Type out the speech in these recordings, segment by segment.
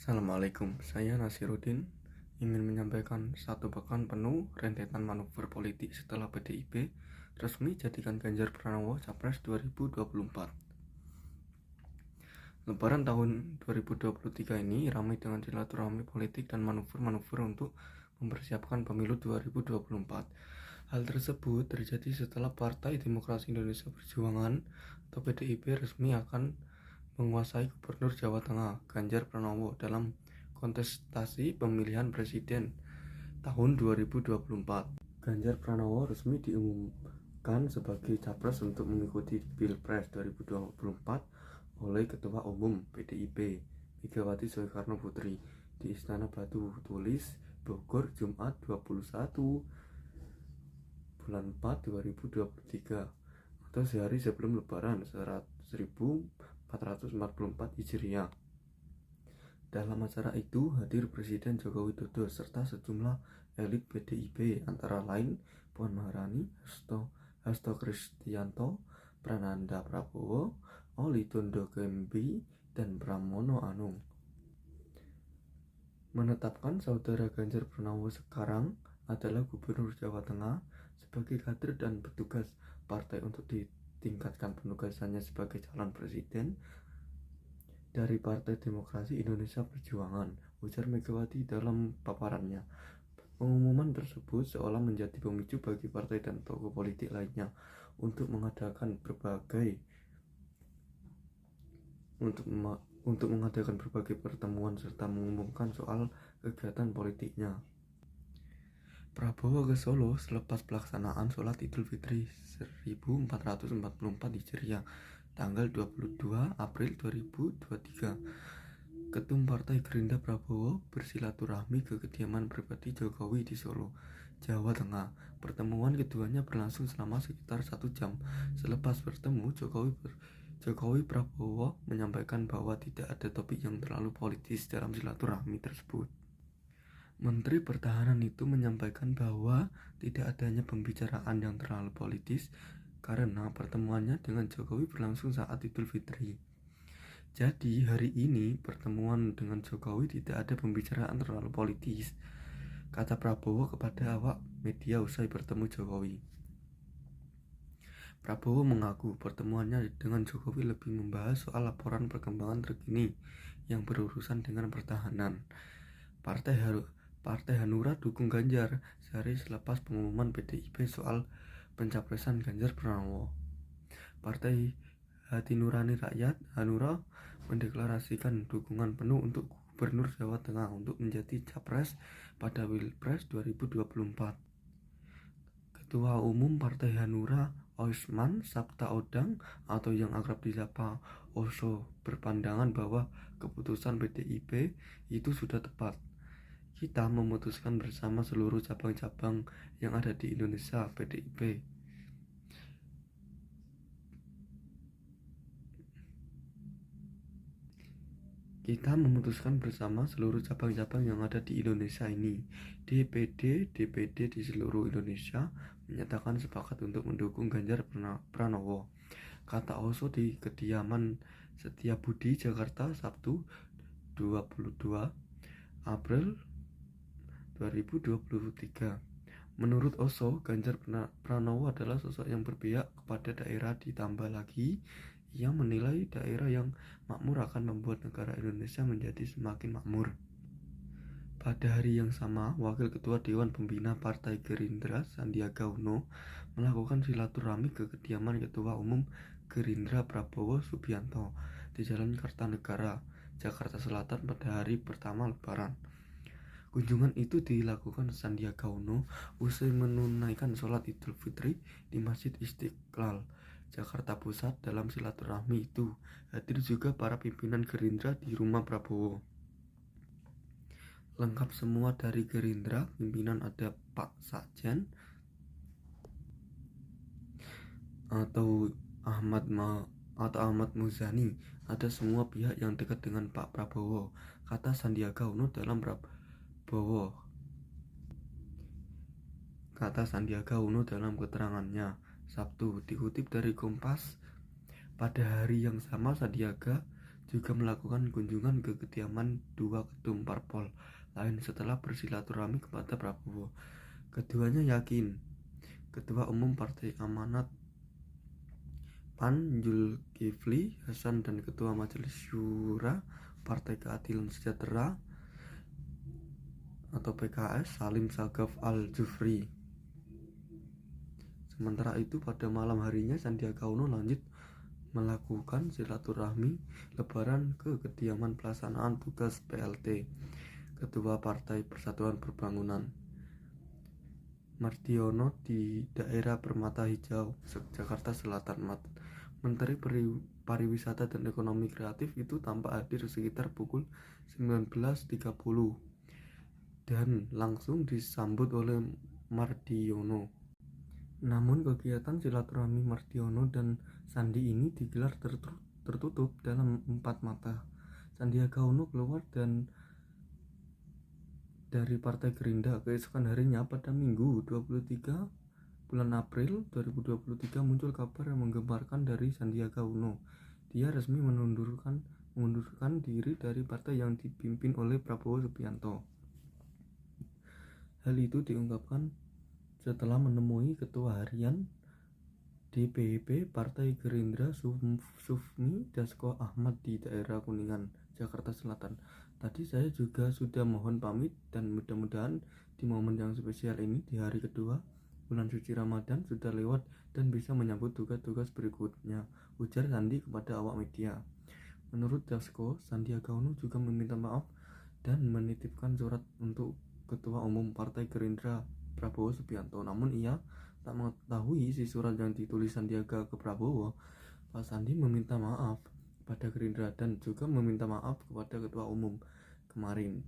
Assalamualaikum, saya Nasiruddin ingin menyampaikan satu pekan penuh rentetan manuver politik setelah PDIP resmi jadikan Ganjar Pranowo Capres 2024. Lebaran tahun 2023 ini ramai dengan silaturahmi politik dan manuver-manuver untuk mempersiapkan pemilu 2024. Hal tersebut terjadi setelah Partai Demokrasi Indonesia Perjuangan atau PDIP resmi akan menguasai Gubernur Jawa Tengah Ganjar Pranowo dalam kontestasi pemilihan presiden tahun 2024. Ganjar Pranowo resmi diumumkan sebagai capres untuk mengikuti Pilpres 2024 oleh Ketua Umum PDIP Megawati Soekarno Putri di Istana Batu Tulis, Bogor, Jumat 21 bulan 4 2023 atau sehari sebelum Lebaran 1444 Hijriah. Dalam acara itu hadir Presiden Joko Widodo serta sejumlah elit PDIP antara lain Puan Maharani, Hasto Kristianto, Prananda Prabowo, Oli Dondo Gembi, dan Pramono Anung. Menetapkan saudara Ganjar Pranowo sekarang adalah Gubernur Jawa Tengah sebagai kader dan petugas partai untuk ditingkatkan penugasannya sebagai calon presiden dari Partai Demokrasi Indonesia Perjuangan, ujar Megawati dalam paparannya. Pengumuman tersebut seolah menjadi pemicu bagi partai dan tokoh politik lainnya untuk mengadakan berbagai pertemuan serta mengumumkan soal kegiatan politiknya. Prabowo ke Solo selepas pelaksanaan sholat Idul Fitri 1444 Hijriah tanggal 22 April 2023. Ketum Partai Gerindra Prabowo bersilaturahmi ke kediaman pribadi Jokowi di Solo, Jawa Tengah. Pertemuan keduanya berlangsung selama sekitar 1 jam. Selepas bertemu, Jokowi Prabowo menyampaikan bahwa tidak ada topik yang terlalu politis dalam silaturahmi tersebut. Menteri Pertahanan itu menyampaikan bahwa tidak adanya pembicaraan yang terlalu politis karena pertemuannya dengan Jokowi berlangsung saat Idul Fitri. Jadi hari ini pertemuan dengan Jokowi tidak ada pembicaraan terlalu politis, kata Prabowo kepada awak media usai bertemu Jokowi. Prabowo mengaku pertemuannya dengan Jokowi lebih membahas soal laporan perkembangan terkini yang berurusan dengan pertahanan. Partai Hanura dukung Ganjar sehari selepas pengumuman PDIP soal pencapresan Ganjar Pranowo. Partai Hati Nurani Rakyat Hanura mendeklarasikan dukungan penuh untuk Gubernur Jawa Tengah untuk menjadi capres pada Pilpres 2024. Ketua Umum Partai Hanura Osman Sabta Odang atau yang akrab disapa Oso berpandangan bahwa keputusan PDIP itu sudah tepat. Kita memutuskan bersama seluruh cabang-cabang yang ada di Indonesia PDIP. Kita memutuskan bersama seluruh cabang-cabang yang ada di Indonesia ini. DPD di seluruh Indonesia menyatakan sepakat untuk mendukung Ganjar Pranowo, kata Oso di kediaman Setiabudi, Jakarta, Sabtu 22 April 2023. Menurut Oso, Ganjar Pranowo adalah sosok yang berpihak kepada daerah, ditambah lagi ia menilai daerah yang makmur akan membuat negara Indonesia menjadi semakin makmur. Pada hari yang sama, Wakil Ketua Dewan Pembina Partai Gerindra Sandiaga Uno melakukan silaturahmi ke kediaman Ketua Umum Gerindra Prabowo Subianto di Jalan Kartanegara, Jakarta Selatan pada hari pertama Lebaran. Kunjungan itu dilakukan Sandiaga Uno usai menunaikan sholat Idul Fitri di Masjid Istiqlal, Jakarta Pusat. Dalam silaturahmi itu hadir juga para pimpinan Gerindra di rumah Prabowo. Lengkap semua dari Gerindra, pimpinan ada Pak Sekjen atau Ahmad Muzani, ada semua pihak yang dekat dengan Pak Prabowo, kata Sandiaga Uno dalam keterangannya Sabtu. Dikutip dari Kompas, pada hari yang sama Sandiaga juga melakukan kunjungan ke kediaman dua ketum parpol lain setelah bersilaturahmi kepada Prabowo. Keduanya yakin Ketua Umum Partai Amanat PAN Zulkifli Hasan dan Ketua Majelis Syura Partai Keadilan Sejahtera atau PKS Salim Sagaf Al-Jufri. Sementara itu pada malam harinya Sandiaga Uno lanjut melakukan silaturahmi lebaran ke kediaman pelaksanaan tugas PLT Ketua Partai Persatuan Pembangunan Mardiono di daerah Permata Hijau, Jakarta Selatan. Menteri Pariwisata dan Ekonomi Kreatif itu tampak hadir sekitar pukul 19.30 dan langsung disambut oleh Mardiono. Namun kegiatan silaturahmi Mardiono dan Sandi ini digelar tertutup dalam 4 mata. Sandiaga Uno keluar dari Partai Gerindra keesokan harinya pada Minggu 23 bulan April 2023 muncul kabar yang menggemparkan dari Sandiaga Uno. Dia resmi mengundurkan diri dari partai yang dipimpin oleh Prabowo Subianto. Hal itu diungkapkan setelah menemui Ketua Harian DPP Partai Gerindra Sufmi Dasko Ahmad di daerah Kuningan, Jakarta Selatan. Tadi saya juga sudah mohon pamit dan mudah-mudahan di momen yang spesial ini di hari kedua bulan suci Ramadan sudah lewat dan bisa menyambut tugas-tugas berikutnya, ujar Sandi kepada awak media. Menurut Dasko, Sandiaga Uno juga meminta maaf dan menitipkan surat untuk Ketua Umum Partai Gerindra Prabowo Subianto. Namun ia tak mengetahui isi surat yang ditulis Sandiaga ke Prabowo. Pak Sandi meminta maaf pada Gerindra dan juga meminta maaf kepada Ketua Umum kemarin.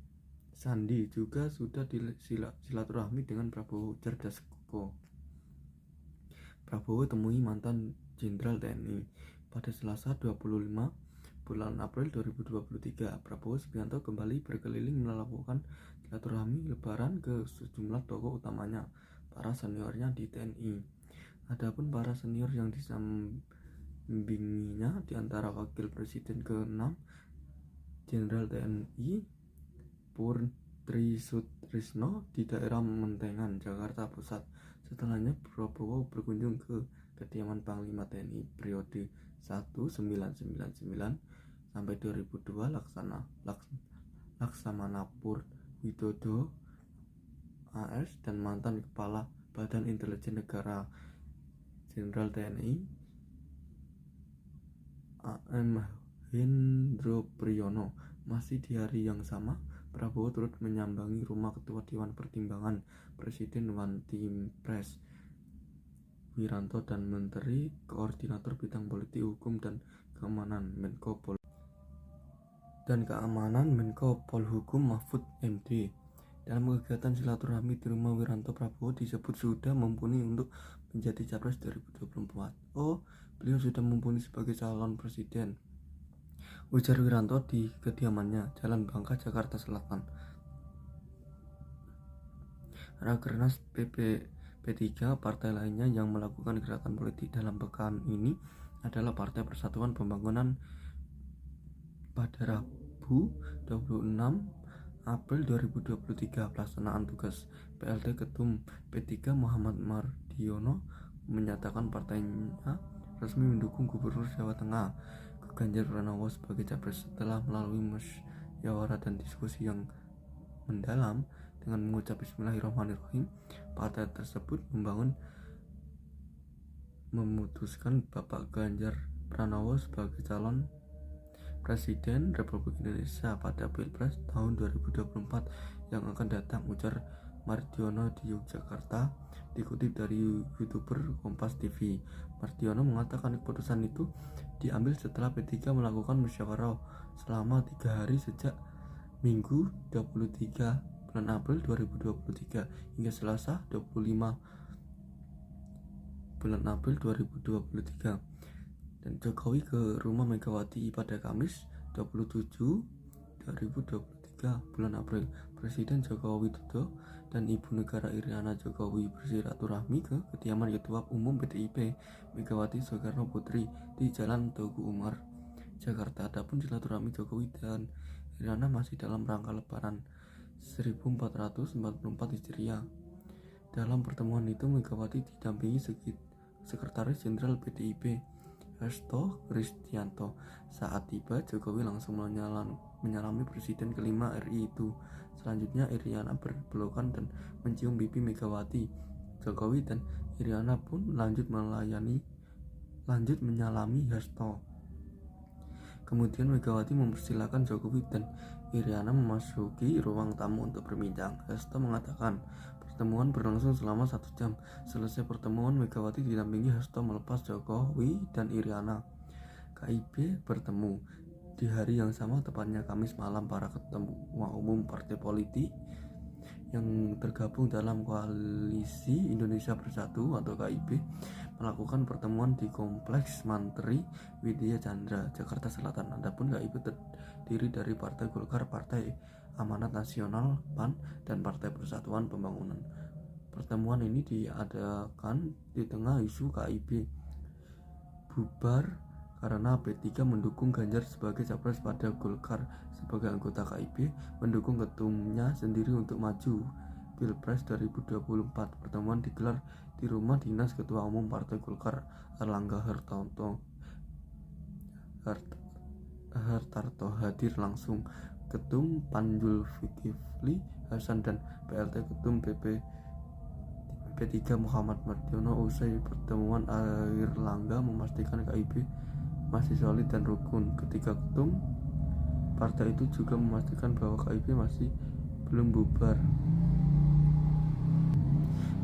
Sandi juga sudah silaturahmi dengan Prabowo, ujar Dasko. Prabowo temui mantan Jenderal TNI pada Selasa 25 bulan April 2023. Prabowo Subianto kembali berkeliling melakukan silaturahmi lebaran ke sejumlah tokoh utamanya, para seniornya di TNI. Adapun para senior yang disampinginya diantara Wakil Presiden ke-6 Jenderal TNI Purtri Sutrisno di daerah Mentengan, Jakarta Pusat. Setelahnya Prabowo berkunjung ke kediaman Panglima TNI periode 1999 sampai 2002 Laksamana Widodo AS dan mantan Kepala Badan Intelijen Negara Jenderal TNI AM Hendro Priyono. Masih di hari yang sama, Prabowo turut menyambangi rumah Ketua Dewan Pertimbangan Presiden Wantimpres Wiranto dan Menteri Koordinator Bidang Politik Hukum dan Keamanan Menko Polhukam Mahfud MD. Dalam kegiatan silaturahmi di rumah Wiranto, Prabowo disebut sudah mumpuni untuk menjadi capres 2024. Oh, beliau sudah mumpuni sebagai calon presiden, ujar Wiranto di kediamannya, Jalan Bangka, Jakarta Selatan. Rakernas P3, partai lainnya yang melakukan gerakan politik dalam pekan ini adalah Partai Persatuan Pembangunan. Pada Rabu 26 April 2023, pelaksanaan tugas PLT Ketum P3 Muhammad Mardiono menyatakan partainya resmi mendukung Gubernur Jawa Tengah Ganjar Pranowo sebagai capres setelah melalui musyawarah dan diskusi yang mendalam. Dengan mengucap Bismillahirrahmanirrahim, partai tersebut memutuskan Bapak Ganjar Pranowo sebagai calon Presiden Republik Indonesia pada Pilpres tahun 2024 yang akan datang, ujar Mardiono di Yogyakarta, dikutip dari YouTuber Kompas TV. Mardiono mengatakan keputusan itu diambil setelah P3 melakukan musyawarah selama 3 hari sejak Minggu 23 bulan April 2023 hingga Selasa 25 bulan April 2023, dan Jokowi ke rumah Megawati pada Kamis 27 2023 bulan April. Presiden Joko Widodo dan Ibu Negara Iriana Jokowi bersilaturahmi ke kediaman Ketua Umum PDIP Megawati Soekarno Putri di Jalan Teguh Umar, Jakarta. Adapun silaturahmi Jokowi dan Iriana masih dalam rangka Lebaran 1444 Hijriah. Dalam pertemuan itu Megawati didampingi Sekretaris Jenderal PDIP Hasto Kristianto. Saat tiba, Jokowi langsung menyalami Presiden kelima RI itu. Selanjutnya Iriana berpelukan dan mencium pipi Megawati. Jokowi dan Iriana pun lanjut menyalami Hasto. Kemudian Megawati mempersilahkan Jokowi dan Iriana memasuki ruang tamu untuk berbincang. Hasto mengatakan pertemuan berlangsung selama 1 jam. Selesai pertemuan, Megawati didampingi Hasto melepas Jokowi dan Iriana. KIB bertemu di hari yang sama, tepatnya Kamis malam. Para ketua umum partai politik yang tergabung dalam Koalisi Indonesia Bersatu atau KIB melakukan pertemuan di Kompleks Mantri Widya Chandra, Jakarta Selatan. Adapun KIB terdiri dari Partai Golkar, Partai Amanat Nasional (PAN), dan Partai Persatuan Pembangunan. Pertemuan ini diadakan di tengah isu KIB bubar karena P3 mendukung Ganjar sebagai capres, pada Golkar sebagai anggota KIB mendukung ketumnya sendiri untuk maju Pilpres 2024. Pertemuan digelar di rumah dinas Ketua Umum Partai Golkar Erlangga Hartarto. Hadir langsung Ketum PAN Zulkifli Hasan dan PLT Ketum P3 Muhammad Mardiono. Usai pertemuan, Airlangga memastikan KIB masih solid dan rukun. Ketika ketum partai itu juga memastikan bahwa KIB masih belum bubar.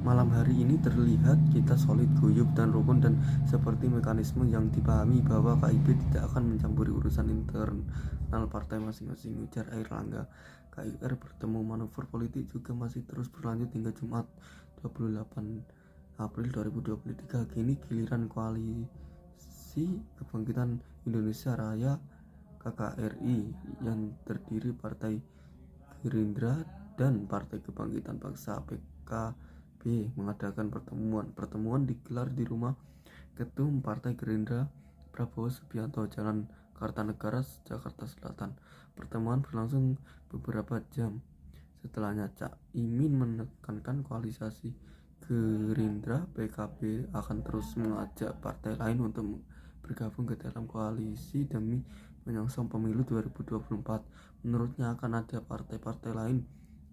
Malam hari ini terlihat kita solid, guyup, dan rukun, dan seperti mekanisme yang dipahami bahwa KIB tidak akan mencampuri urusan internal partai masing-masing, ujar Airlangga. KIR bertemu manuver politik juga masih terus berlanjut hingga Jumat 28 April 2023. Kini giliran Koalisi Kebangkitan Indonesia Raya KKRI yang terdiri Partai Gerindra dan Partai Kebangkitan Bangsa PKB mengadakan pertemuan digelar di rumah Ketum Partai Gerindra Prabowo Subianto, Jalan Kartanegara, Jakarta Selatan. Pertemuan berlangsung beberapa jam. Setelahnya, Cak Imin menekankan koalisi Gerindra PKB akan terus mengajak partai lain untuk bergabung ke dalam koalisi demi menyongsong pemilu 2024. Menurutnya akan ada partai-partai lain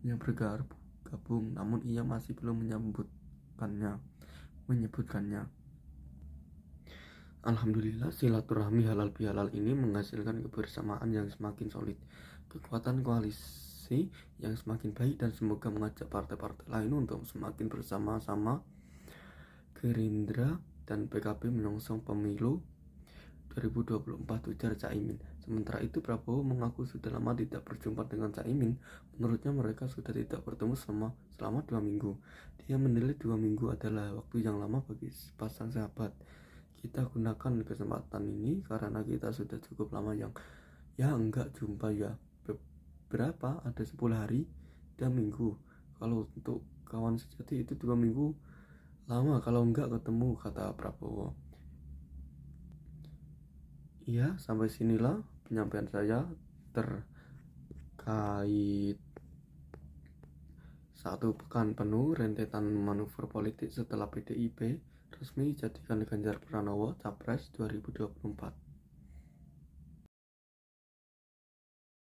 yang bergabung, namun ia masih belum menyebutkannya. Alhamdulillah, silaturahmi halal bihalal ini menghasilkan kebersamaan yang semakin solid, kekuatan koalisi yang semakin baik, dan semoga mengajak partai-partai lain untuk semakin bersama-sama Gerindra dan PKB menyongsong pemilu 2024, ujar Caimin. Sementara itu Prabowo mengaku sudah lama tidak berjumpa dengan Caimin. Menurutnya mereka sudah tidak bertemu selama 2 minggu. Dia menilai 2 minggu adalah waktu yang lama bagi sepasang sahabat. Kita gunakan kesempatan ini karena kita sudah cukup lama yang enggak jumpa ya. Berapa? Ada 10 hari dan minggu. Kalau untuk kawan sejati itu 2 minggu lama kalau enggak ketemu, kata Prabowo. Ya, sampai sinilah penyampaian saya terkait 1 pekan penuh rentetan manuver politik setelah PDIP resmi jadikan Ganjar Pranowo Capres 2024.